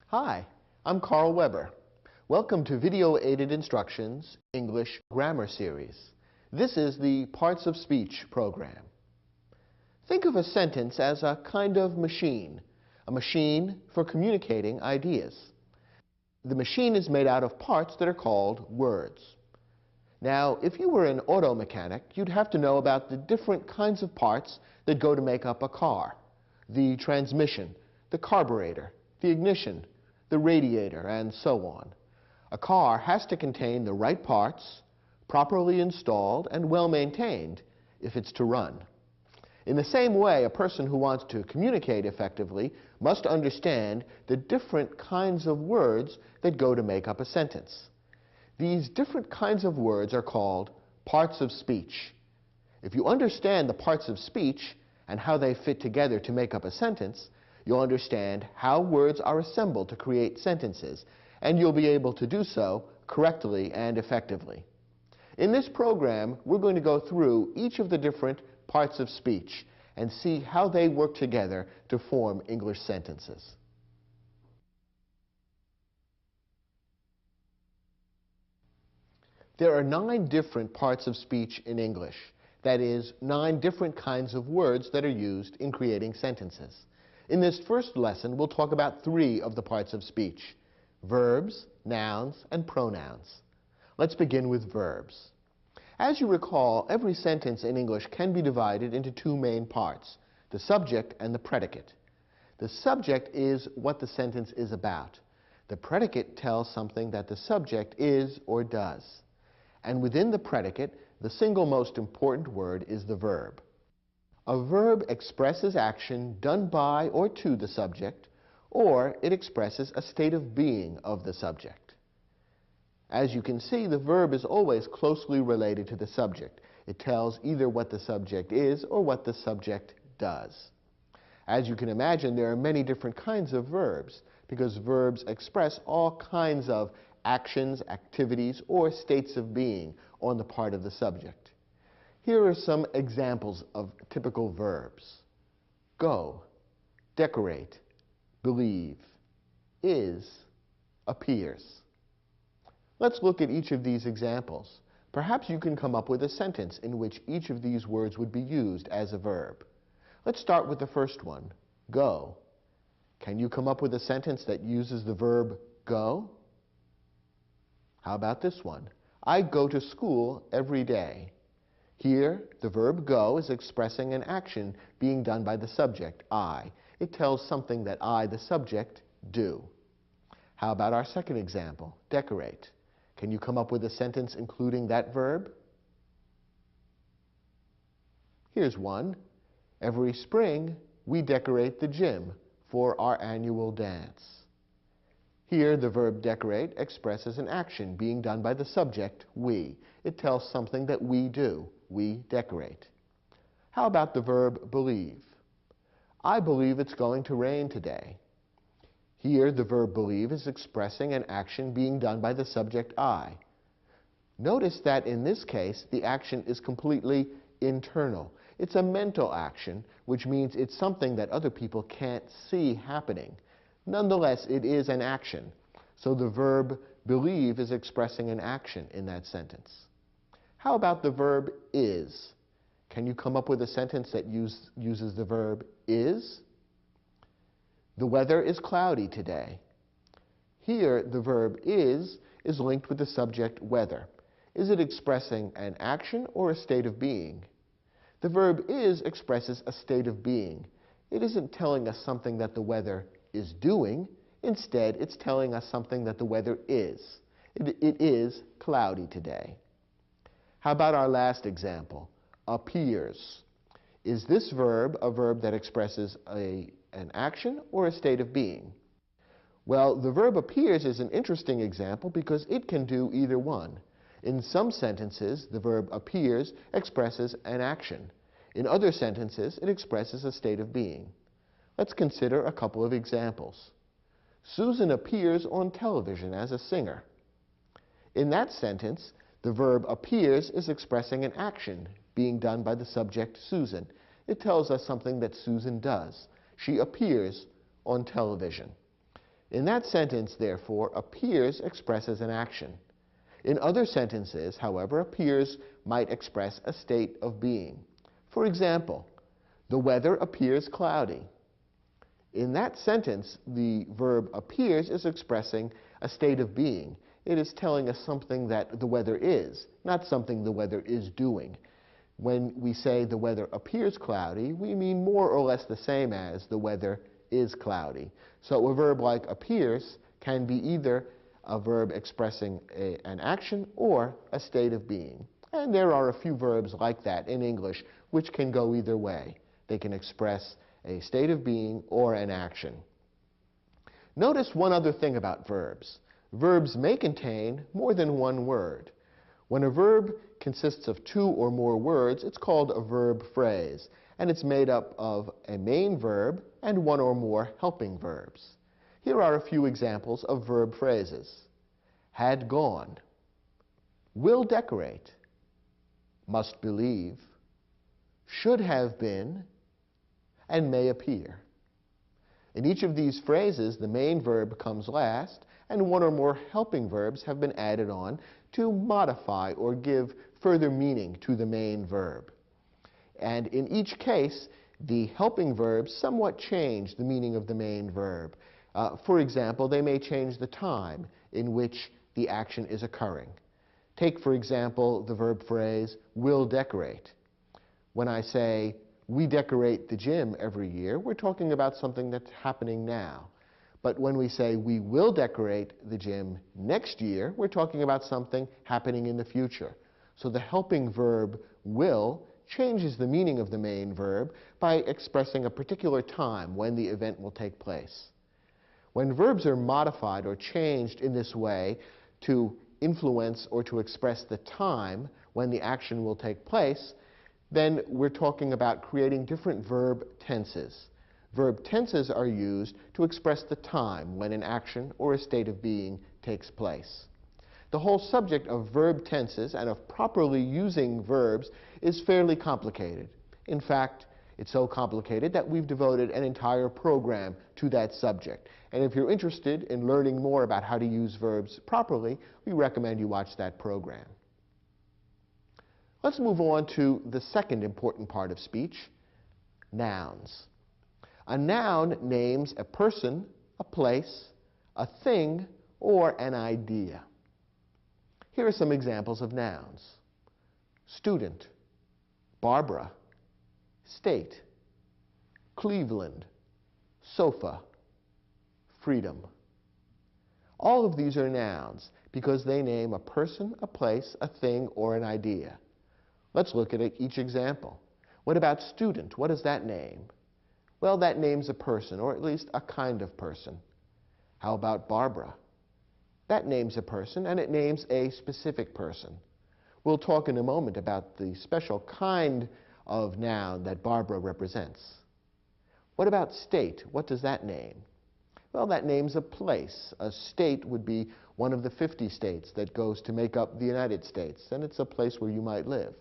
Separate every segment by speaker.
Speaker 1: Hi, I'm Carl Weber. Welcome to Video Aided Instructions English Grammar Series. This is the Parts of Speech program. Think of a sentence as a kind of machine, a machine for communicating ideas. The machine is made out of parts that are called words. Now, if you were an auto mechanic, you'd have to know about the different kinds of parts that go to make up a car. The transmission, the carburetor, the ignition, the radiator, and so on. A car has to contain the right parts, properly installed and well maintained if it's to run. In the same way, a person who wants to communicate effectively must understand the different kinds of words that go to make up a sentence. These different kinds of words are called parts of speech. If you understand the parts of speech and how they fit together to make up a sentence, you'll understand how words are assembled to create sentences, and you'll be able to do so correctly and effectively. In this program, we're going to go through each of the different parts of speech and see how they work together to form English sentences. There are 9 different parts of speech in English. That is, 9 different kinds of words that are used in creating sentences. In this first lesson, we'll talk about 3 of the parts of speech: verbs, nouns, and pronouns. Let's begin with verbs. As you recall, every sentence in English can be divided into 2 main parts: the subject and the predicate. The subject is what the sentence is about. The predicate tells something that the subject is or does. And within the predicate, the single most important word is the verb. A verb expresses action done by or to the subject, or it expresses a state of being of the subject. As you can see, the verb is always closely related to the subject. It tells either what the subject is or what the subject does. As you can imagine, there are many different kinds of verbs, because verbs express all kinds of actions, activities, or states of being on the part of the subject. Here are some examples of typical verbs: go, decorate, believe, is, appears. Let's look at each of these examples. Perhaps you can come up with a sentence in which each of these words would be used as a verb. Let's start with the first one, go. Can you come up with a sentence that uses the verb go? How about this one? I go to school every day. Here, the verb go is expressing an action being done by the subject, I. It tells something that I, the subject, do. How about our second example, decorate? Can you come up with a sentence including that verb? Here's one. Every spring, we decorate the gym for our annual dance. Here, the verb decorate expresses an action being done by the subject, we. It tells something that we do. We decorate. How about the verb believe? I believe it's going to rain today. Here, the verb believe is expressing an action being done by the subject, I. Notice that in this case, the action is completely internal. It's a mental action, which means it's something that other people can't see happening. Nonetheless, it is an action. So the verb believe is expressing an action in that sentence. How about the verb is? Can you come up with a sentence that uses the verb is? The weather is cloudy today. Here, the verb is linked with the subject weather. Is it expressing an action or a state of being? The verb is expresses a state of being. It isn't telling us something that the weather is doing. Instead, it's telling us something that the weather is. It is cloudy today. How about our last example, appears? Is this verb a verb that expresses an action or a state of being? Well, the verb appears is an interesting example because it can do either one. In some sentences, the verb appears expresses an action. In other sentences, it expresses a state of being. Let's consider a couple of examples. Susan appears on television as a singer. In that sentence, the verb appears is expressing an action being done by the subject, Susan. It tells us something that Susan does. She appears on television. In that sentence, therefore, appears expresses an action. In other sentences, however, appears might express a state of being. For example, the weather appears cloudy. In that sentence, the verb appears is expressing a state of being. It is telling us something that the weather is, not something the weather is doing. When we say the weather appears cloudy, we mean more or less the same as the weather is cloudy. So a verb like appears can be either a verb expressing an action or a state of being. And there are a few verbs like that in English which can go either way. They can express a state of being or an action. Notice one other thing about verbs. Verbs may contain more than one word. When a verb consists of two or more words, it's called a verb phrase, and it's made up of a main verb and one or more helping verbs. Here are a few examples of verb phrases. Had gone, will decorate, must believe, should have been, and may appear. In each of these phrases, the main verb comes last, and one or more helping verbs have been added on to modify or give further meaning to the main verb. And in each case, the helping verbs somewhat change the meaning of the main verb. For example, they may change the time in which the action is occurring. Take, for example, the verb phrase, will decorate. When I say, we decorate the gym every year, we're talking about something that's happening now. But when we say, we will decorate the gym next year, we're talking about something happening in the future. So the helping verb, will, changes the meaning of the main verb by expressing a particular time when the event will take place. When verbs are modified or changed in this way to influence or to express the time when the action will take place, then we're talking about creating different verb tenses. Verb tenses are used to express the time when an action or a state of being takes place. The whole subject of verb tenses and of properly using verbs is fairly complicated. In fact, it's so complicated that we've devoted an entire program to that subject. And if you're interested in learning more about how to use verbs properly, we recommend you watch that program. Let's move on to the second important part of speech, nouns. A noun names a person, a place, a thing, or an idea. Here are some examples of nouns. Student, Barbara, state, Cleveland, sofa, freedom. All of these are nouns because they name a person, a place, a thing, or an idea. Let's look at each example. What about student? What does that name? Well, that names a person, or at least a kind of person. How about Barbara? That names a person, and it names a specific person. We'll talk in a moment about the special kind of noun that Barbara represents. What about state? What does that name? Well, that names a place. A state would be one of the 50 states that goes to make up the United States, and it's a place where you might live.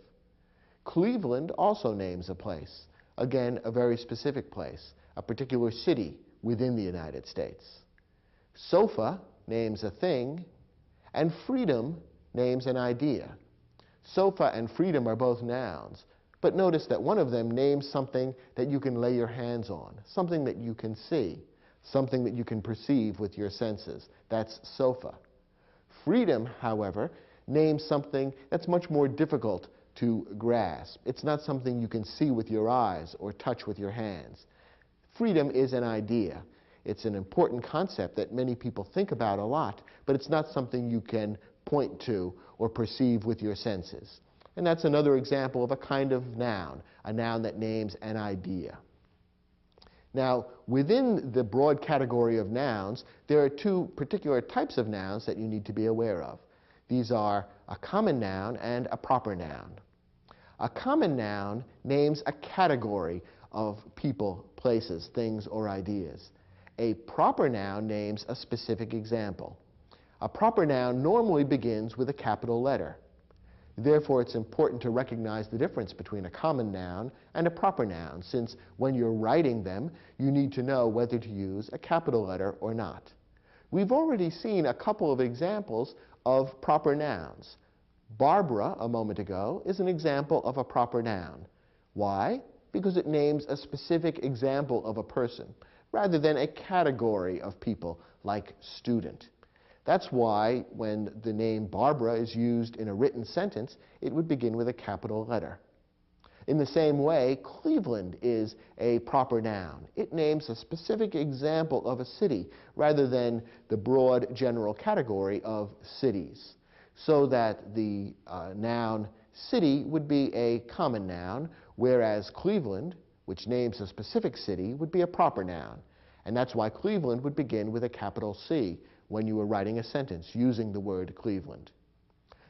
Speaker 1: Cleveland also names a place. Again, a very specific place, a particular city within the United States. Sofa names a thing, and freedom names an idea. Sofa and freedom are both nouns, but notice that one of them names something that you can lay your hands on, something that you can see, something that you can perceive with your senses. That's sofa. Freedom, however, names something that's much more difficult to grasp. It's not something you can see with your eyes or touch with your hands. Freedom is an idea. It's an important concept that many people think about a lot, but it's not something you can point to or perceive with your senses. And that's another example of a kind of noun, a noun that names an idea. Now, within the broad category of nouns, there are two particular types of nouns that you need to be aware of. These are a common noun and a proper noun. A common noun names a category of people, places, things, or ideas. A proper noun names a specific example. A proper noun normally begins with a capital letter. Therefore, it's important to recognize the difference between a common noun and a proper noun, since when you're writing them, you need to know whether to use a capital letter or not. We've already seen a couple of examples of proper nouns. Barbara, a moment ago, is an example of a proper noun. Why? Because it names a specific example of a person, rather than a category of people, like student. That's why when the name Barbara is used in a written sentence, it would begin with a capital letter. In the same way, Cleveland is a proper noun. It names a specific example of a city rather than the broad general category of cities, so that the noun city would be a common noun, whereas Cleveland, which names a specific city, would be a proper noun. And that's why Cleveland would begin with a capital C when you were writing a sentence using the word Cleveland.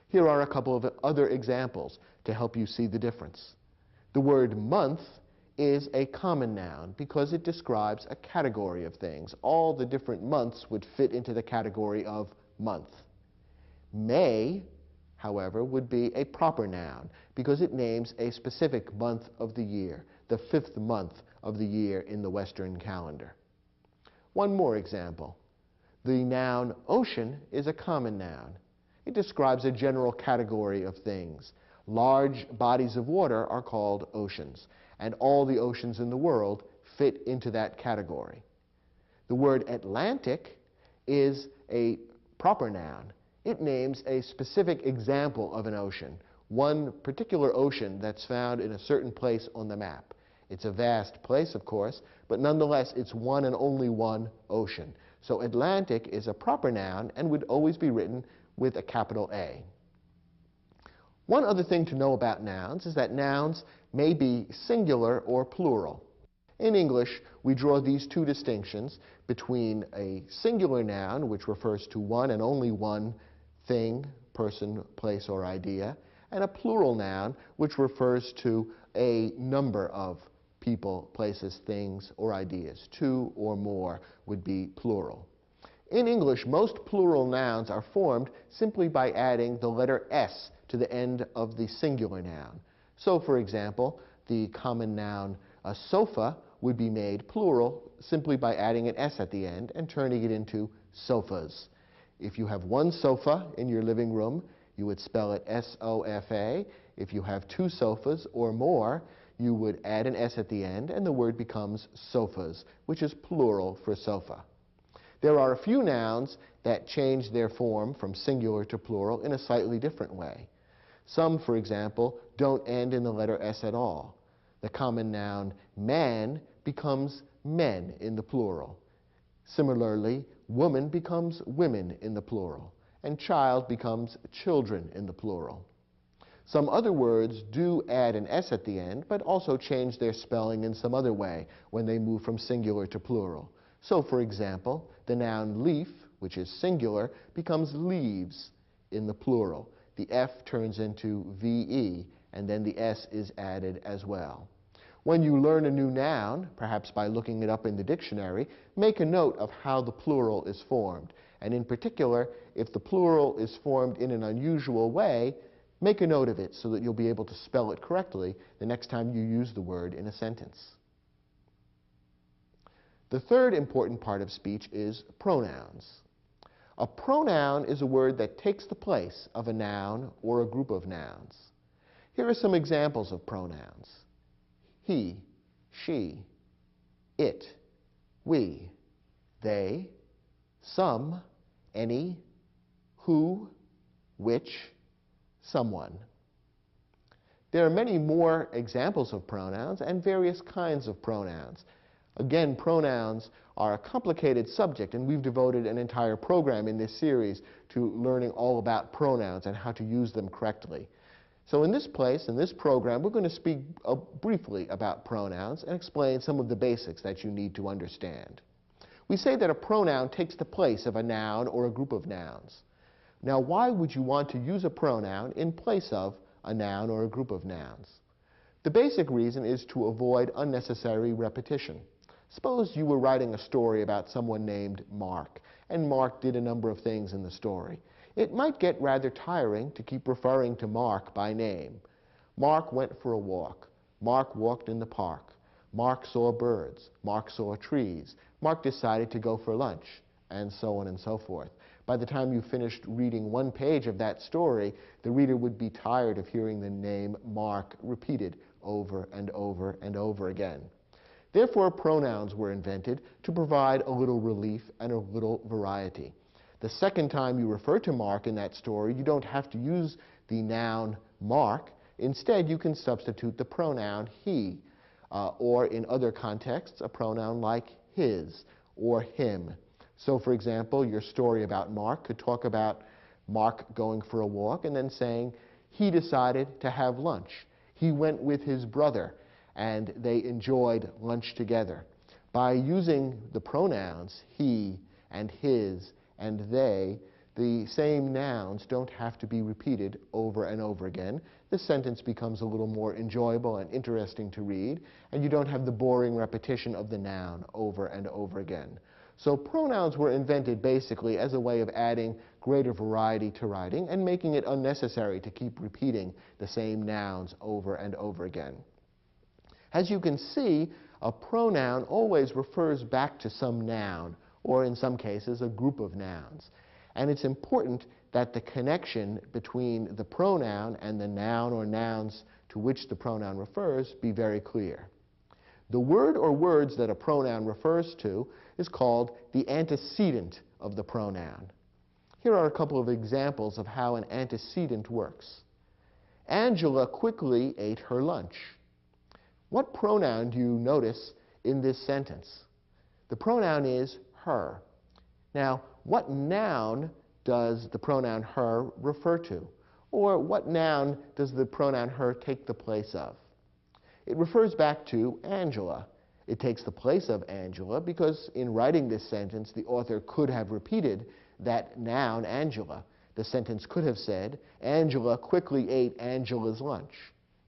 Speaker 1: Here are a couple of other examples to help you see the difference. The word month is a common noun because it describes a category of things. All the different months would fit into the category of month. May, however, would be a proper noun because it names a specific month of the year, the 5th month of the year in the Western calendar. One more example. The noun ocean is a common noun. It describes a general category of things. Large bodies of water are called oceans, and all the oceans in the world fit into that category. The word Atlantic is a proper noun. It names a specific example of an ocean, one particular ocean that's found in a certain place on the map. It's a vast place, of course, but nonetheless it's one and only one ocean. So Atlantic is a proper noun and would always be written with a capital A. One other thing to know about nouns is that nouns may be singular or plural. In English, we draw these two distinctions between a singular noun, which refers to one and only one thing, person, place, or idea, and a plural noun, which refers to a number of people, places, things, or ideas. Two or more would be plural. In English, most plural nouns are formed simply by adding the letter S to the end of the singular noun. So, for example, the common noun a sofa would be made plural simply by adding an S at the end and turning it into sofas. If you have one sofa in your living room, you would spell it S-O-F-A. If you have two sofas or more, you would add an S at the end and the word becomes sofas, which is plural for sofa. There are a few nouns that change their form from singular to plural in a slightly different way. Some, for example, don't end in the letter S at all. The common noun man becomes men in the plural. Similarly, woman becomes women in the plural, and child becomes children in the plural. Some other words do add an S at the end, but also change their spelling in some other way when they move from singular to plural. So, for example, the noun leaf, which is singular, becomes leaves in the plural. The F turns into VE, and then the S is added as well. When you learn a new noun, perhaps by looking it up in the dictionary, make a note of how the plural is formed. And in particular, if the plural is formed in an unusual way, make a note of it so that you'll be able to spell it correctly the next time you use the word in a sentence. The third important part of speech is pronouns. A pronoun is a word that takes the place of a noun or a group of nouns. Here are some examples of pronouns. He, she, it, we, they, some, any, who, which, someone. There are many more examples of pronouns and various kinds of pronouns. Again, pronouns are a complicated subject, and we've devoted an entire program in this series to learning all about pronouns and how to use them correctly. So in this program, we're going to speak briefly about pronouns and explain some of the basics that you need to understand. We say that a pronoun takes the place of a noun or a group of nouns. Now, why would you want to use a pronoun in place of a noun or a group of nouns? The basic reason is to avoid unnecessary repetition. Suppose you were writing a story about someone named Mark, and Mark did a number of things in the story. It might get rather tiring to keep referring to Mark by name. Mark went for a walk. Mark walked in the park. Mark saw birds. Mark saw trees. Mark decided to go for lunch, and so on and so forth. By the time you finished reading one page of that story, the reader would be tired of hearing the name Mark repeated over and over and over again. Therefore, pronouns were invented to provide a little relief and a little variety. The second time you refer to Mark in that story, you don't have to use the noun Mark. Instead, you can substitute the pronoun he, or in other contexts, a pronoun like his or him. So, for example, your story about Mark could talk about Mark going for a walk and then saying he decided to have lunch. He went with his brother and they enjoyed lunch together. By using the pronouns he and his and they, the same nouns don't have to be repeated over and over again. The sentence becomes a little more enjoyable and interesting to read, and you don't have the boring repetition of the noun over and over again. So pronouns were invented basically as a way of adding greater variety to writing and making it unnecessary to keep repeating the same nouns over and over again. As you can see, a pronoun always refers back to some noun, or in some cases, a group of nouns. And it's important that the connection between the pronoun and the noun or nouns to which the pronoun refers be very clear. The word or words that a pronoun refers to is called the antecedent of the pronoun. Here are a couple of examples of how an antecedent works. Angela quickly ate her lunch. What pronoun do you notice in this sentence? The pronoun is her. Now, what noun does the pronoun her refer to? Or what noun does the pronoun her take the place of? It refers back to Angela. It takes the place of Angela because in writing this sentence, the author could have repeated that noun, Angela. The sentence could have said, Angela quickly ate Angela's lunch.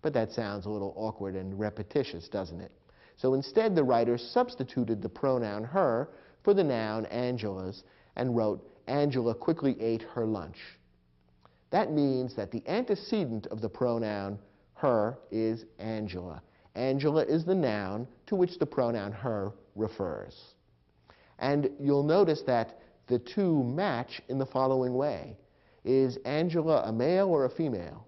Speaker 1: But that sounds a little awkward and repetitious, doesn't it? So instead, the writer substituted the pronoun her for the noun Angela's and wrote, Angela quickly ate her lunch. That means that the antecedent of the pronoun her is Angela. Angela is the noun to which the pronoun her refers. And you'll notice that the two match in the following way. Is Angela a male or a female?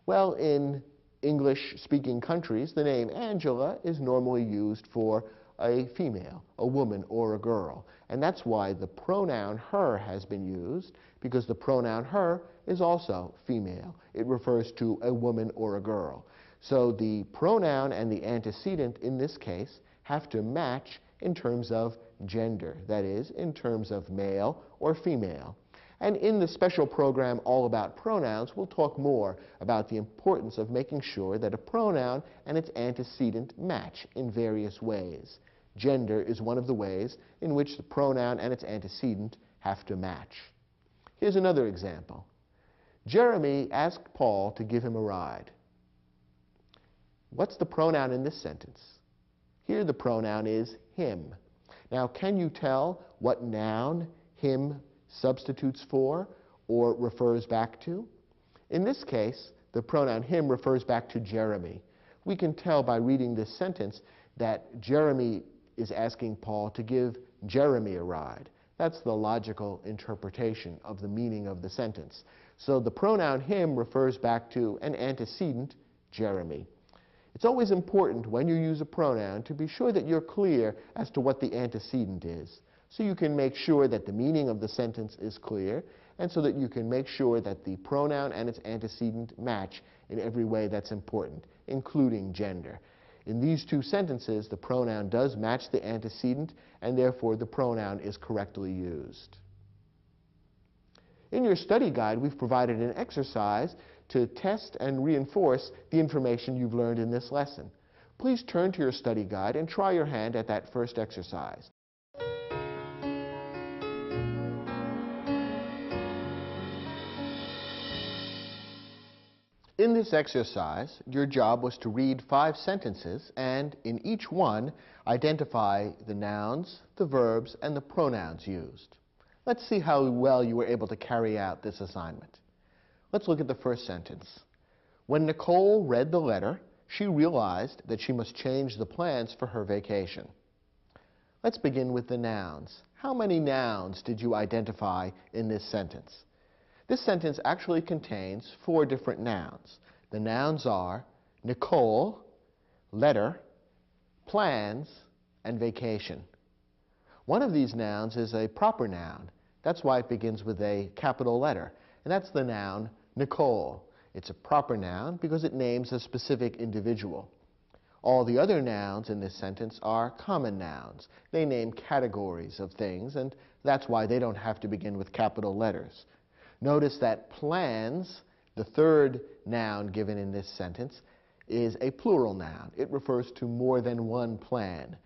Speaker 1: Well, in English-speaking countries, the name Angela is normally used for a female, a woman, or a girl. And that's why the pronoun her has been used, because the pronoun her is also female. It refers to a woman or a girl. So the pronoun and the antecedent in this case have to match in terms of gender, that is, in terms of male or female. And in the special program All About Pronouns, we'll talk more about the importance of making sure that a pronoun and its antecedent match in various ways. Gender is one of the ways in which the pronoun and its antecedent have to match. Here's another example. Jeremy asked Paul to give him a ride. What's the pronoun in this sentence? Here the pronoun is him. Now, can you tell what noun him substitutes for or refers back to? In this case, the pronoun him refers back to Jeremy. We can tell by reading this sentence that Jeremy is asking Paul to give Jeremy a ride. That's the logical interpretation of the meaning of the sentence. So the pronoun him refers back to an antecedent, Jeremy. It's always important when you use a pronoun to be sure that you're clear as to what the antecedent is, so you can make sure that the meaning of the sentence is clear, and so that you can make sure that the pronoun and its antecedent match in every way that's important, including gender. In these two sentences, the pronoun does match the antecedent, and therefore the pronoun is correctly used. In your study guide, we've provided an exercise to test and reinforce the information you've learned in this lesson. Please turn to your study guide and try your hand at that first exercise. In this exercise, your job was to read 5 sentences and, in each one, identify the nouns, the verbs, and the pronouns used. Let's see how well you were able to carry out this assignment. Let's look at the first sentence. When Nichole read the letter, she realized that she must change the plans for her vacation. Let's begin with the nouns. How many nouns did you identify in this sentence? This sentence actually contains 4 different nouns. The nouns are Nichole, letter, plans, and vacation. One of these nouns is a proper noun. That's why it begins with a capital letter, and that's the noun Nichole. It's a proper noun because it names a specific individual. All the other nouns in this sentence are common nouns. They name categories of things, and that's why they don't have to begin with capital letters. Notice that plans, the third noun given in this sentence, is a plural noun. It refers to more than one plan.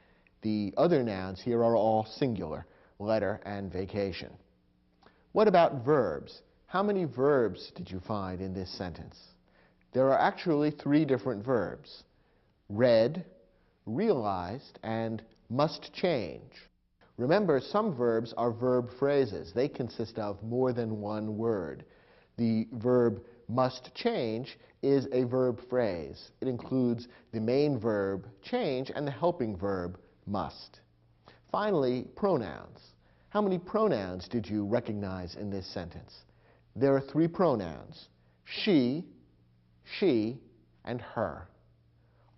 Speaker 1: The other nouns here are all singular, letter and vacation. What about verbs? How many verbs did you find in this sentence? There are actually 3 different verbs: read, realized, and must change. Remember, some verbs are verb phrases. They consist of more than one word. The verb must change is a verb phrase. It includes the main verb, change, and the helping verb, must. Finally, pronouns. How many pronouns did you recognize in this sentence? There are 3 pronouns: she, and her.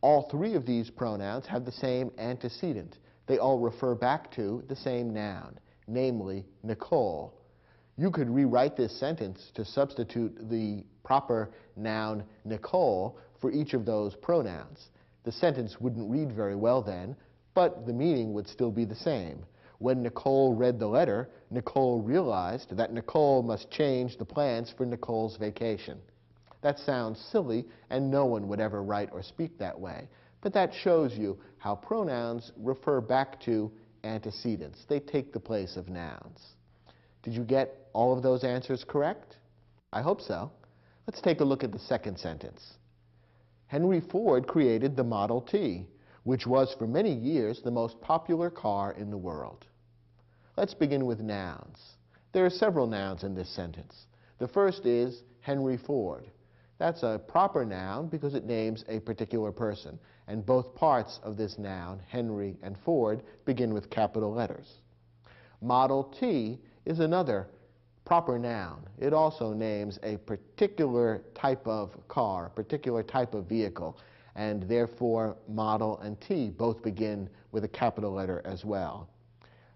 Speaker 1: All 3 of these pronouns have the same antecedent. They all refer back to the same noun, namely Nichole. You could rewrite this sentence to substitute the proper noun Nichole for each of those pronouns. The sentence wouldn't read very well then, but the meaning would still be the same. When Nichole read the letter, Nichole realized that Nichole must change the plans for Nichole's vacation. That sounds silly, and no one would ever write or speak that way. But that shows you how pronouns refer back to antecedents. They take the place of nouns. Did you get all of those answers correct? I hope so. Let's take a look at the second sentence. Henry Ford created the Model T, which was for many years the most popular car in the world. Let's begin with nouns. There are several nouns in this sentence. The first is Henry Ford. That's a proper noun because it names a particular person, and both parts of this noun, Henry and Ford, begin with capital letters. Model T is another proper noun. It also names a particular type of car, a particular type of vehicle, and therefore model and T both begin with a capital letter as well.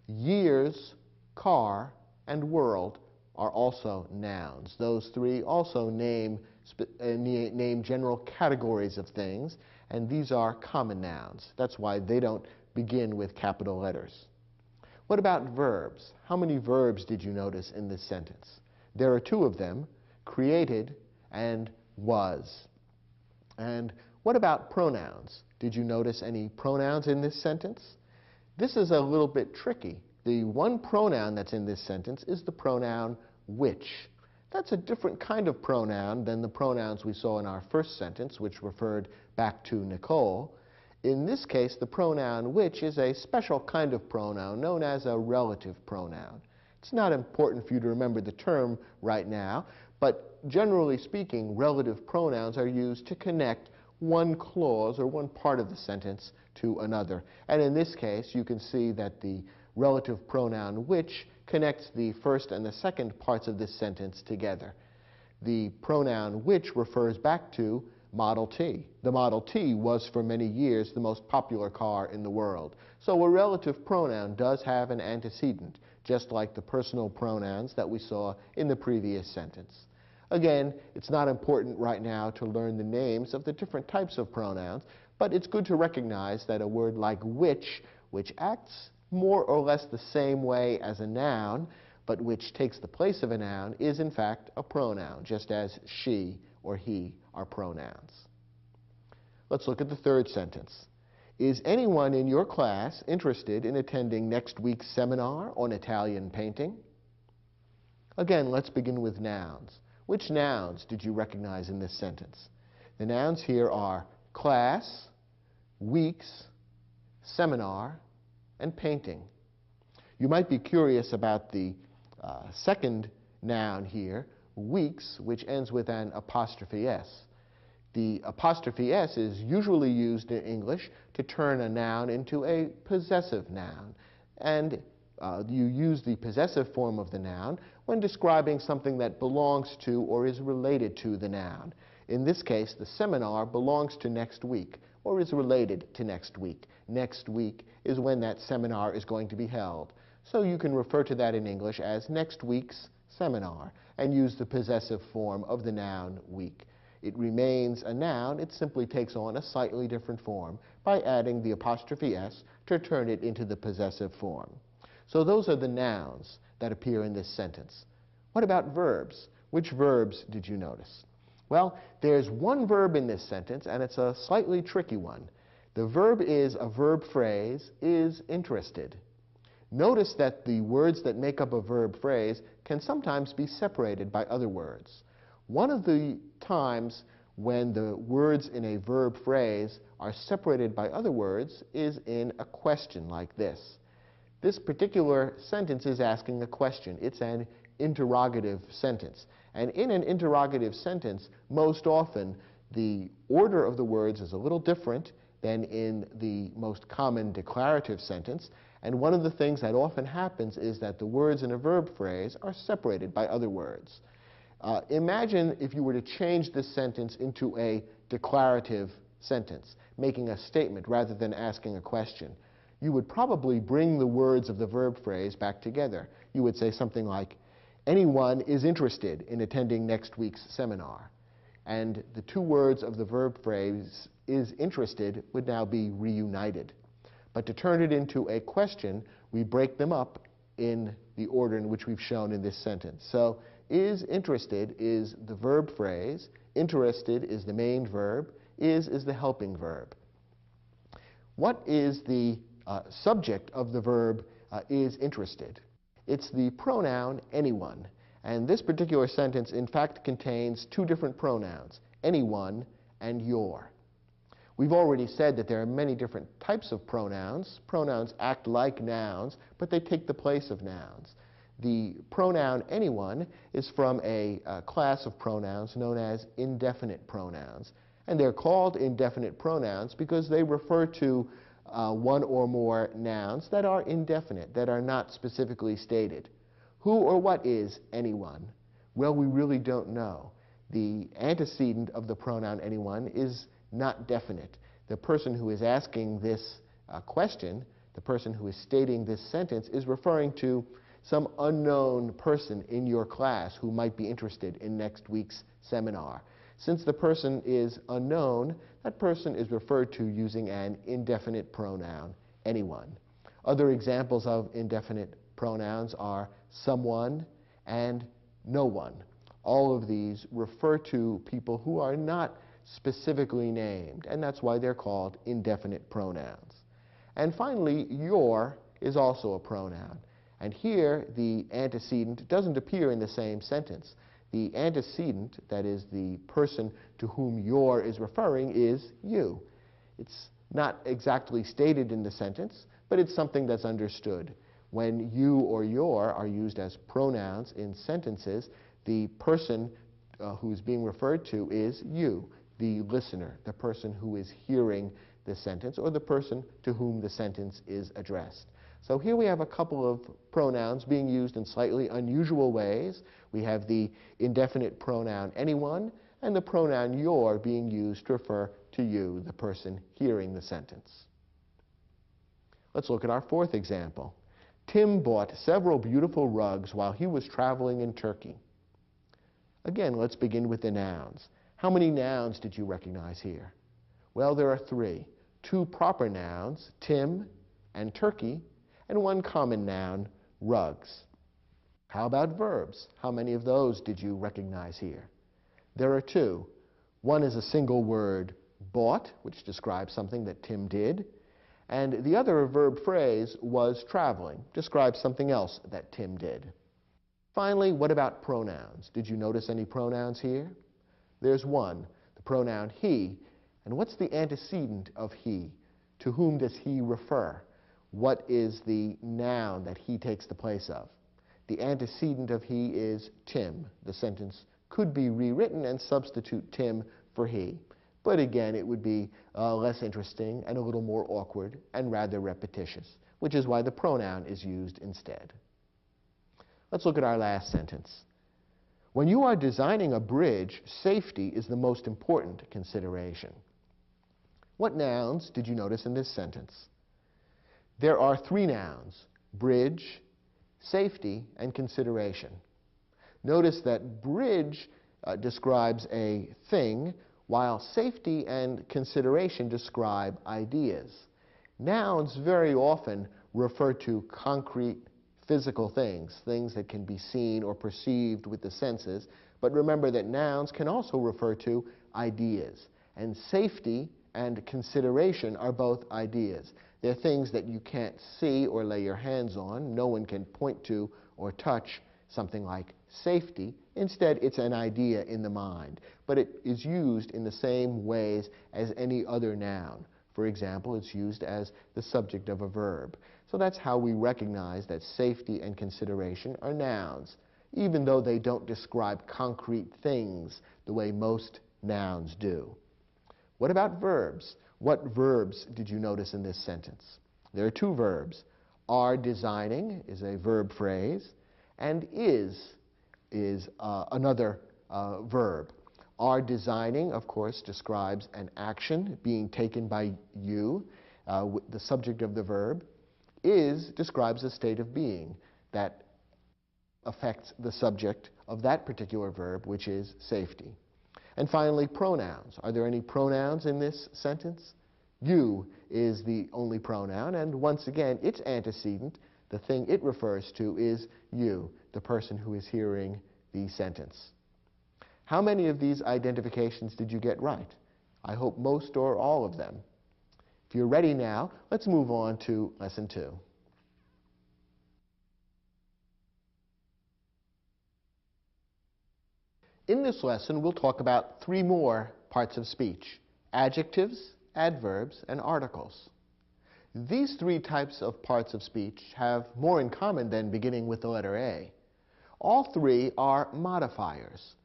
Speaker 1: Years, car, and world are also nouns. Those 3 also name general categories of things, and these are common nouns. That's why they don't begin with capital letters. What about verbs? How many verbs did you notice in this sentence? There are 2 of them, created and was. And what about pronouns? Did you notice any pronouns in this sentence? This is a little bit tricky. The one pronoun that's in this sentence is the pronoun which. That's a different kind of pronoun than the pronouns we saw in our first sentence, which referred back to Nichole. In this case, the pronoun which is a special kind of pronoun known as a relative pronoun. It's not important for you to remember the term right now, but generally speaking, relative pronouns are used to connect one clause or one part of the sentence to another. And in this case, you can see that the relative pronoun which connects the first and the second parts of this sentence together. The pronoun which refers back to Model T. The Model T was for many years the most popular car in the world. So a relative pronoun does have an antecedent, just like the personal pronouns that we saw in the previous sentence. Again, it's not important right now to learn the names of the different types of pronouns, but it's good to recognize that a word like which acts more or less the same way as a noun, but which takes the place of a noun, is in fact a pronoun, just as she or he are pronouns. Let's look at the third sentence. Is anyone in your class interested in attending next week's seminar on Italian painting? Again, let's begin with nouns. Which nouns did you recognize in this sentence? The nouns here are class, weeks, seminar, and painting. You might be curious about the second noun here, weeks, which ends with an apostrophe S. The apostrophe S is usually used in English to turn a noun into a possessive noun. and you use the possessive form of the noun when describing something that belongs to or is related to the noun. In this case, the seminar belongs to next week or is related to next week. Next week is when that seminar is going to be held. So you can refer to that in English as next week's seminar and use the possessive form of the noun week. It remains a noun. It simply takes on a slightly different form by adding the apostrophe s to turn it into the possessive form. So those are the nouns that appear in this sentence. What about verbs? Which verbs did you notice? Well, there's one verb in this sentence, and it's a slightly tricky one. The verb is a verb phrase, is interested. Notice that the words that make up a verb phrase can sometimes be separated by other words. One of the times when the words in a verb phrase are separated by other words is in a question like this. This particular sentence is asking a question. It's an interrogative sentence. And in an interrogative sentence, most often, the order of the words is a little different than in the most common declarative sentence. And one of the things that often happens is that the words in a verb phrase are separated by other words. Imagine if you were to change this sentence into a declarative sentence, making a statement rather than asking a question. You would probably bring the words of the verb phrase back together. You would say something like, anyone is interested in attending next week's seminar. And the two words of the verb phrase, is interested, would now be reunited. But to turn it into a question, we break them up in the order in which we've shown in this sentence. So, is interested is the verb phrase, interested is the main verb, is the helping verb. What is the subject of the verb is interested? It's the pronoun anyone. And this particular sentence, in fact, contains two different pronouns, anyone and your. We've already said that there are many different types of pronouns. Pronouns act like nouns, but they take the place of nouns. The pronoun anyone is from a class of pronouns known as indefinite pronouns. And they're called indefinite pronouns because they refer to one or more nouns that are indefinite, that are not specifically stated. Who or what is anyone? Well, we really don't know. The antecedent of the pronoun anyone is not definite. The person who is asking this question, the person who is stating this sentence, is referring to some unknown person in your class who might be interested in next week's seminar. Since the person is unknown, that person is referred to using an indefinite pronoun, anyone. Other examples of indefinite pronouns are someone and no one. All of these refer to people who are not specifically named, and that's why they're called indefinite pronouns. And finally, your is also a pronoun. And here, the antecedent doesn't appear in the same sentence. The antecedent, that is, the person to whom your is referring, is you. It's not exactly stated in the sentence, but it's something that's understood. When you or your are used as pronouns in sentences, the person who's being referred to is you, the listener, the person who is hearing the sentence, or the person to whom the sentence is addressed. So here we have a couple of pronouns being used in slightly unusual ways. We have the indefinite pronoun anyone and the pronoun your being used to refer to you, the person hearing the sentence. Let's look at our fourth example. Tim bought several beautiful rugs while he was traveling in Turkey. Again, let's begin with the nouns. How many nouns did you recognize here? Well, there are three. Two proper nouns, Tim and Turkey, and one common noun, rugs. How about verbs? How many of those did you recognize here? There are two. One is a single word, bought, which describes something that Tim did, and the other, a verb phrase, was traveling, describes something else that Tim did. Finally, what about pronouns? Did you notice any pronouns here? There's one, the pronoun he, and what's the antecedent of he? To whom does he refer? What is the noun that he takes the place of? The antecedent of he is Tim. The sentence could be rewritten and substitute Tim for he. But again, it would be less interesting and a little more awkward and rather repetitious. which is why the pronoun is used instead. Let's look at our last sentence. When you are designing a bridge, safety is the most important consideration. What nouns did you notice in this sentence? There are three nouns: bridge, safety, and consideration. Notice that bridge describes a thing, while safety and consideration describe ideas. Nouns very often refer to concrete physical things, things that can be seen or perceived with the senses, but remember that nouns can also refer to ideas. And safety and consideration are both ideas. They're things that you can't see or lay your hands on. No one can point to or touch something like safety. Instead, it's an idea in the mind, but it is used in the same ways as any other noun. For example, it's used as the subject of a verb. So that's how we recognize that safety and consideration are nouns, even though they don't describe concrete things the way most nouns do. What about verbs? What verbs did you notice in this sentence? There are two verbs. Are designing is a verb phrase, and is another verb. Are designing, of course, describes an action being taken by you, the subject of the verb. Is describes a state of being that affects the subject of that particular verb, which is safety. And finally, pronouns. Are there any pronouns in this sentence? You is the only pronoun, and once again, its antecedent, the thing it refers to, is you, the person who is hearing the sentence. How many of these identifications did you get right? I hope most or all of them. If you're ready now, let's move on to Lesson 2. In this lesson, we'll talk about three more parts of speech: adjectives, adverbs, and articles. These three types of parts of speech have more in common than beginning with the letter A. All three are modifiers.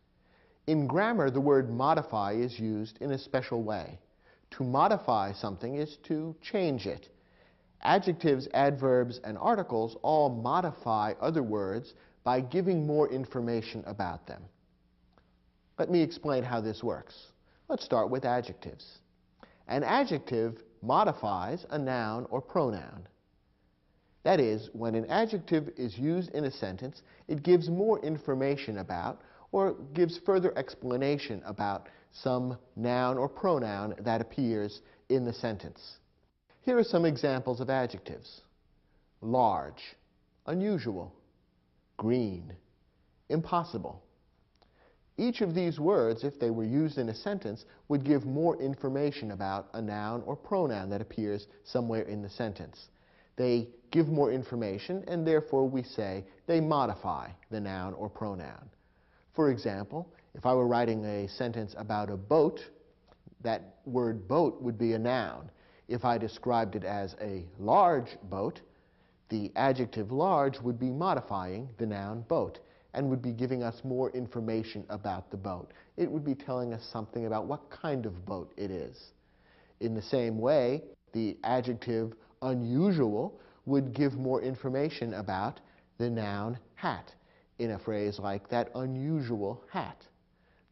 Speaker 1: In grammar, the word modify is used in a special way. To modify something is to change it. Adjectives, adverbs, and articles all modify other words by giving more information about them. Let me explain how this works. Let's start with adjectives. An adjective modifies a noun or pronoun. That is, when an adjective is used in a sentence, it gives more information about or gives further explanation about some noun or pronoun that appears in the sentence. Here are some examples of adjectives: large, unusual, green, impossible. Each of these words, if they were used in a sentence, would give more information about a noun or pronoun that appears somewhere in the sentence. They give more information, and therefore we say they modify the noun or pronoun. For example, if I were writing a sentence about a boat, that word boat would be a noun. If I described it as a large boat, the adjective large would be modifying the noun boat and would be giving us more information about the boat. It would be telling us something about what kind of boat it is. In the same way, the adjective unusual would give more information about the noun hat, in a phrase like that unusual hat.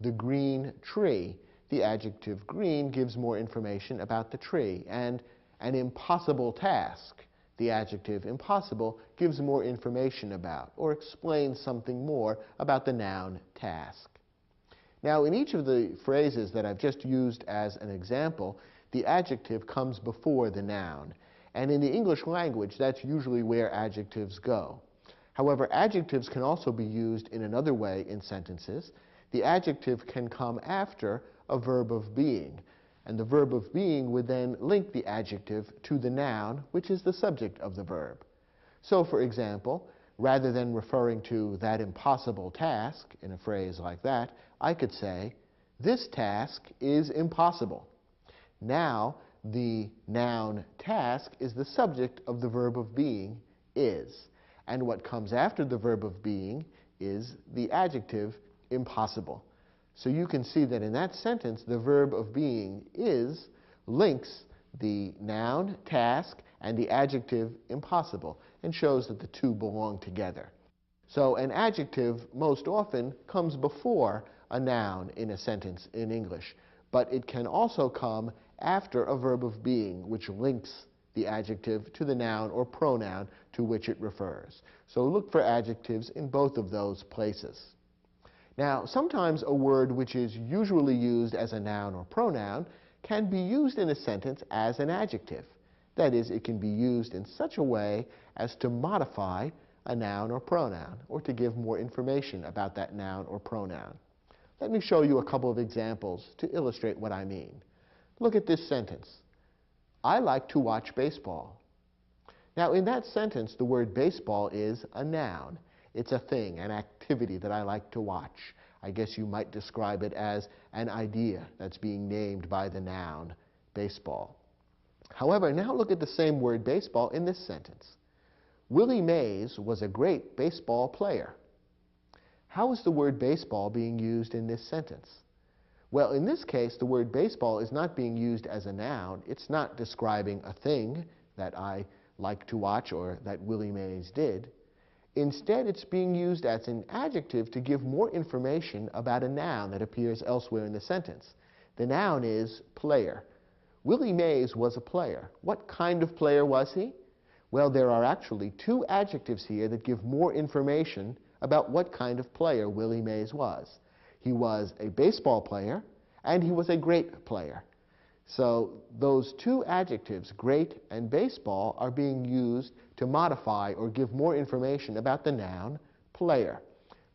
Speaker 1: The green tree, the adjective green gives more information about the tree. And an impossible task, the adjective impossible, gives more information about or explains something more about the noun task. Now, in each of the phrases that I've just used as an example, the adjective comes before the noun. And in the English language, that's usually where adjectives go. However, adjectives can also be used in another way in sentences. The adjective can come after a verb of being, and the verb of being would then link the adjective to the noun, which is the subject of the verb. So, for example, rather than referring to that impossible task in a phrase like that, I could say, this task is impossible. Now, the noun task is the subject of the verb of being, is. And what comes after the verb of being is the adjective impossible. So you can see that in that sentence, the verb of being is links the noun, task, and the adjective, impossible, and shows that the two belong together. So an adjective most often comes before a noun in a sentence in English, but it can also come after a verb of being, which links the adjective to the noun or pronoun to which it refers. So look for adjectives in both of those places. Now, sometimes a word which is usually used as a noun or pronoun can be used in a sentence as an adjective. That is, it can be used in such a way as to modify a noun or pronoun, or to give more information about that noun or pronoun. Let me show you a couple of examples to illustrate what I mean. Look at this sentence. I like to watch baseball. Now, in that sentence, the word baseball is a noun. It's a thing, an activity that I like to watch. I guess you might describe it as an idea that's being named by the noun, baseball. However, now look at the same word baseball in this sentence. Willie Mays was a great baseball player. How is the word baseball being used in this sentence? Well, in this case, the word baseball is not being used as a noun. It's not describing a thing that I like to watch or that Willie Mays did. Instead, it's being used as an adjective to give more information about a noun that appears elsewhere in the sentence. The noun is player. Willie Mays was a player. What kind of player was he? Well, there are actually two adjectives here that give more information about what kind of player Willie Mays was. He was a baseball player, and he was a great player. So those two adjectives, great and baseball, are being used to modify or give more information about the noun player.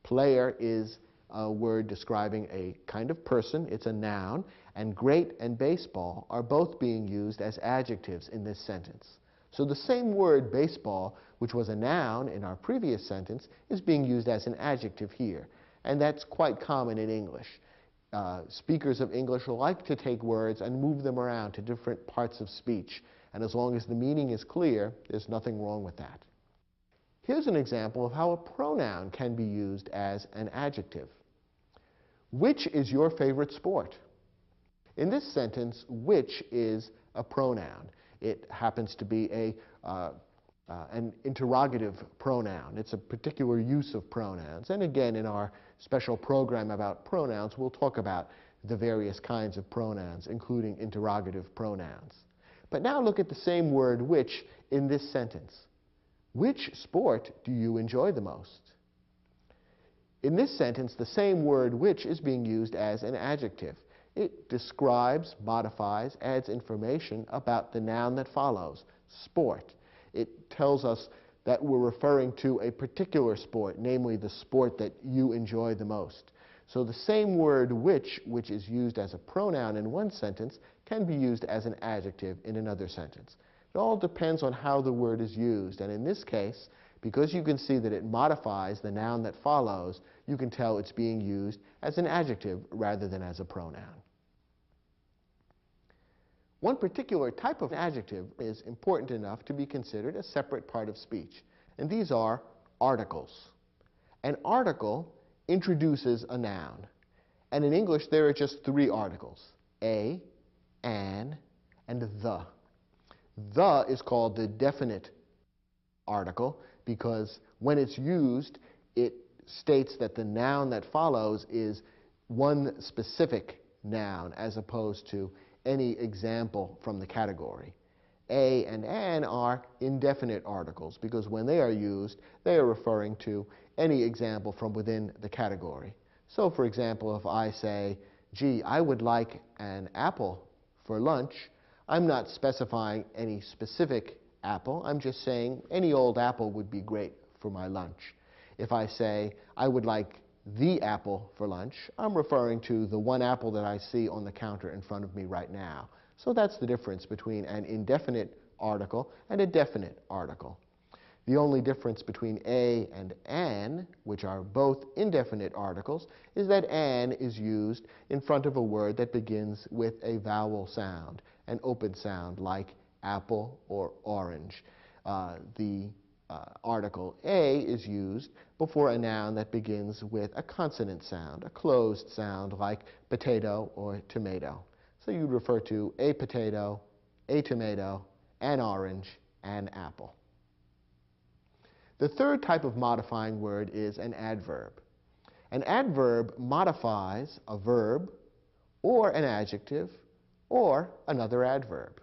Speaker 1: Player is a word describing a kind of person. It's a noun. And great and baseball are both being used as adjectives in this sentence. So the same word baseball, which was a noun in our previous sentence, is being used as an adjective here. And that's quite common in English. Speakers of English like to take words and move them around to different parts of speech. And as long as the meaning is clear, there's nothing wrong with that. Here's an example of how a pronoun can be used as an adjective. Which is your favorite sport? In this sentence, which is a pronoun. It happens to be an interrogative pronoun. It's a particular use of pronouns. And again, in our special program about pronouns, we'll talk about the various kinds of pronouns, including interrogative pronouns. But now look at the same word which in this sentence. Which sport do you enjoy the most? In this sentence, the same word which is being used as an adjective. It describes, modifies, adds information about the noun that follows, sport. It tells us that we're referring to a particular sport, namely the sport that you enjoy the most. So the same word which is used as a pronoun in one sentence, can be used as an adjective in another sentence. It all depends on how the word is used. And in this case, because you can see that it modifies the noun that follows, you can tell it's being used as an adjective rather than as a pronoun. One particular type of adjective is important enough to be considered a separate part of speech, and these are articles. An article introduces a noun, and in English there are just three articles, a, an, and the. The is called the definite article because when it's used, it states that the noun that follows is one specific noun as opposed to any example from the category. A and an are indefinite articles because when they are used, they are referring to any example from within the category. So, for example, if I say, gee, I would like an apple for lunch, I'm not specifying any specific apple. I'm just saying any old apple would be great for my lunch. If I say, I would like the apple for lunch, I'm referring to the one apple that I see on the counter in front of me right now. So that's the difference between an indefinite article and a definite article. The only difference between a and an, which are both indefinite articles, is that an is used in front of a word that begins with a vowel sound, an open sound like apple or orange. The article a is used before a noun that begins with a consonant sound, a closed sound like potato or tomato. So you'd refer to a potato, a tomato, an orange, an apple. The third type of modifying word is an adverb. An adverb modifies a verb or an adjective or another adverb.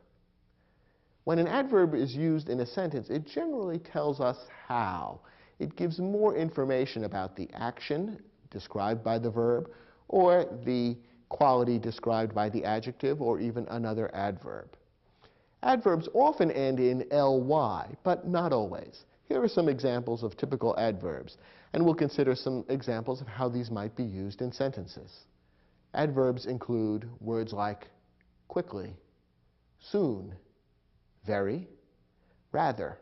Speaker 1: When an adverb is used in a sentence, it generally tells us how. It gives more information about the action described by the verb or the quality described by the adjective or even another adverb. Adverbs often end in ly, but not always. Here are some examples of typical adverbs, and we'll consider some examples of how these might be used in sentences. Adverbs include words like quickly, soon, very, rather,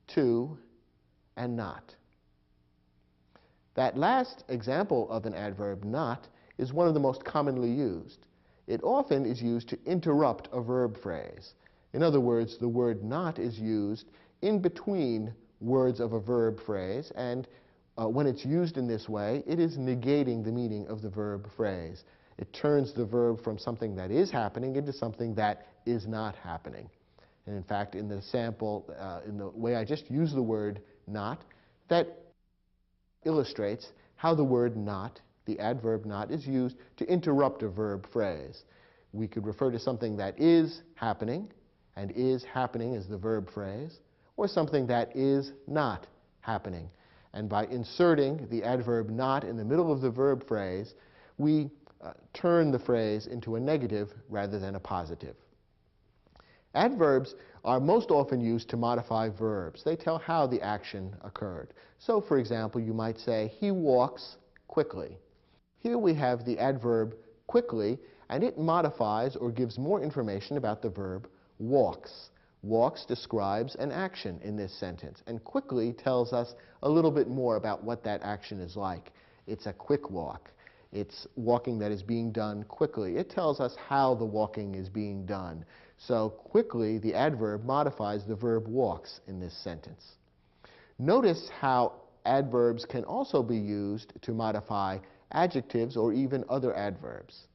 Speaker 1: to, and not. That last example of an adverb, not, is one of the most commonly used. It often is used to interrupt a verb phrase. In other words, the word not is used in between words of a verb phrase, and when it's used in this way, it is negating the meaning of the verb phrase. It turns the verb from something that is happening into something that is not happening. And in fact, in the sample, in the way I just used the word not, that illustrates how the word not, the adverb not, is used to interrupt a verb phrase. We could refer to something that is happening, and is happening is the verb phrase, or something that is not happening. And by inserting the adverb not in the middle of the verb phrase, we turn the phrase into a negative rather than a positive. Adverbs are most often used to modify verbs. They tell how the action occurred. So, for example, you might say, he walks quickly. Here we have the adverb quickly, and it modifies or gives more information about the verb walks. Walks describes an action in this sentence, and quickly tells us a little bit more about what that action is like. It's a quick walk. It's walking that is being done quickly. It tells us how the walking is being done. So quickly, the adverb modifies the verb walks in this sentence. Notice how adverbs can also be used to modify adjectives or even other adverbs.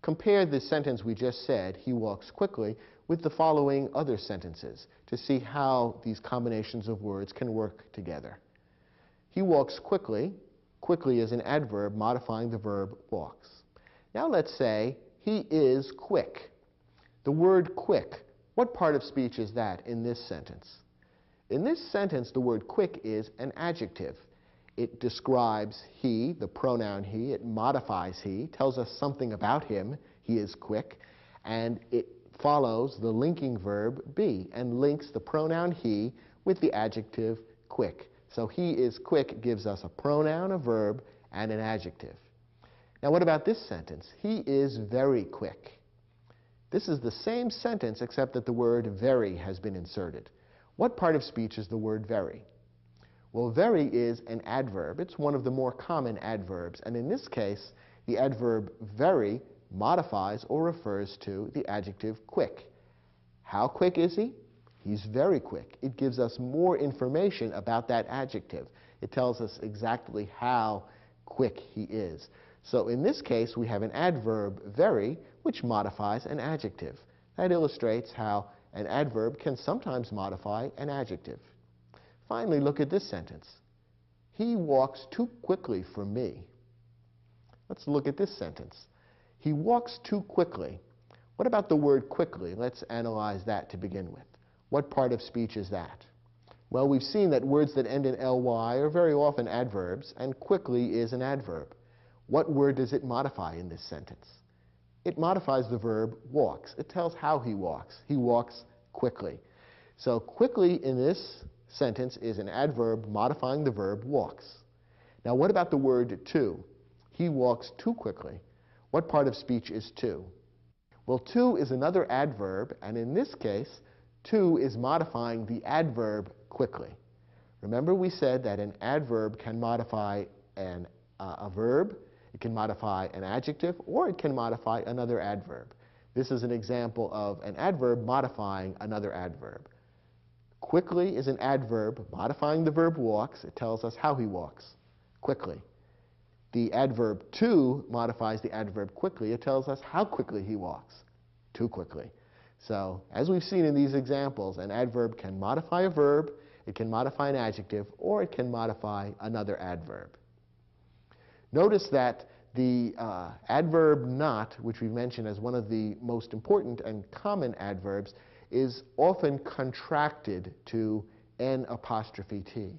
Speaker 1: Compare the sentence we just said, he walks quickly, with the following other sentences to see how these combinations of words can work together. He walks quickly. Quickly is an adverb modifying the verb walks. Now let's say he is quick. The word quick, what part of speech is that in this sentence? In this sentence, the word quick is an adjective. It describes he, the pronoun he. It modifies he, tells us something about him. He is quick. And it follows the linking verb be and links the pronoun he with the adjective quick. So he is quick gives us a pronoun, a verb, and an adjective. Now what about this sentence? He is very quick. This is the same sentence except that the word very has been inserted. What part of speech is the word very? Well, very is an adverb. It's one of the more common adverbs, and in this case, the adverb very modifies or refers to the adjective quick. How quick is he? He's very quick. It gives us more information about that adjective. It tells us exactly how quick he is. So in this case, we have an adverb very, which modifies an adjective. That illustrates how an adverb can sometimes modify an adjective. Finally, look at this sentence. He walks too quickly for me. Let's look at this sentence. He walks too quickly. What about the word quickly? Let's analyze that to begin with. What part of speech is that? Well, we've seen that words that end in ly are very often adverbs, and quickly is an adverb. What word does it modify in this sentence? It modifies the verb walks. It tells how he walks. He walks quickly. So quickly in this sentence is an adverb modifying the verb walks. Now what about the word too? He walks too quickly. What part of speech is too? Well, too is another adverb, and in this case, too is modifying the adverb quickly. Remember we said that an adverb can modify a verb, it can modify an adjective, or it can modify another adverb. This is an example of an adverb modifying another adverb. Quickly is an adverb modifying the verb walks. It tells us how he walks quickly. The adverb to modifies the adverb quickly. It tells us how quickly he walks, too quickly. So, as we've seen in these examples, an adverb can modify a verb, it can modify an adjective, or it can modify another adverb. Notice that the adverb not, which we mentioned as one of the most important and common adverbs, is often contracted to N apostrophe T.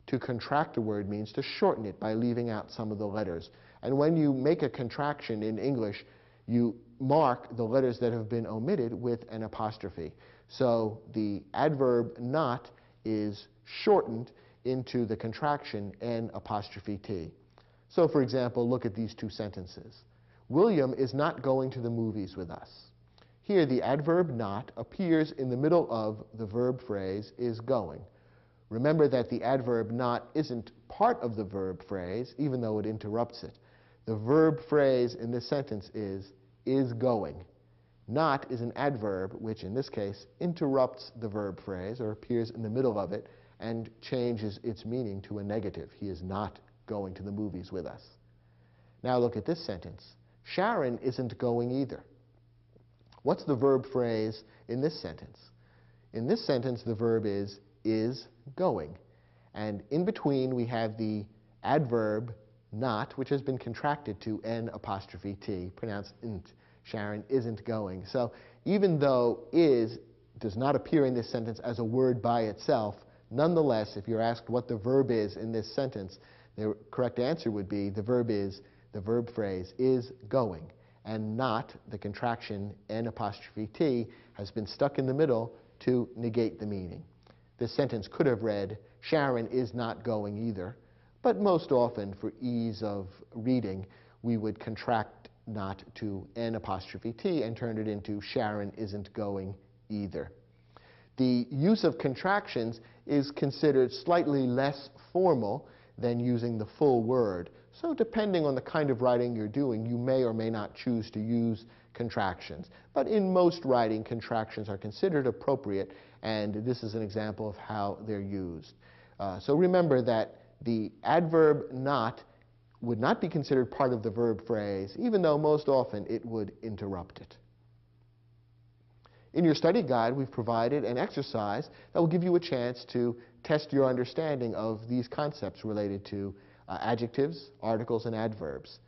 Speaker 1: To contract a word means to shorten it by leaving out some of the letters. And when you make a contraction in English, you mark the letters that have been omitted with an apostrophe. So the adverb not is shortened into the contraction N apostrophe T. So for example, look at these two sentences. William is not going to the movies with us. Here the adverb not appears in the middle of the verb phrase is going. Remember that the adverb not isn't part of the verb phrase, even though it interrupts it. The verb phrase in this sentence is going. Not is an adverb which, in this case, interrupts the verb phrase or appears in the middle of it and changes its meaning to a negative. He is not going to the movies with us. Now look at this sentence. Sharon isn't going either. What's the verb phrase in this sentence? In this sentence, the verb is going. And in between, we have the adverb not, which has been contracted to N apostrophe T, pronounced int. Sharon isn't going. So even though is does not appear in this sentence as a word by itself, nonetheless, if you're asked what the verb is in this sentence, the correct answer would be the verb phrase is going. And not, the contraction N apostrophe T, has been stuck in the middle to negate the meaning. This sentence could have read, Sharon is not going either. But most often, for ease of reading, we would contract not to N apostrophe T and turn it into Sharon isn't going either. The use of contractions is considered slightly less formal than using the full word. So depending on the kind of writing you're doing, you may or may not choose to use contractions. But in most writing, contractions are considered appropriate, and this is an example of how they're used. So remember that the adverb not would not be considered part of the verb phrase, even though most often it would interrupt it. In your study guide, we've provided an exercise that will give you a chance to test your understanding of these concepts related to adjectives, articles, and adverbs.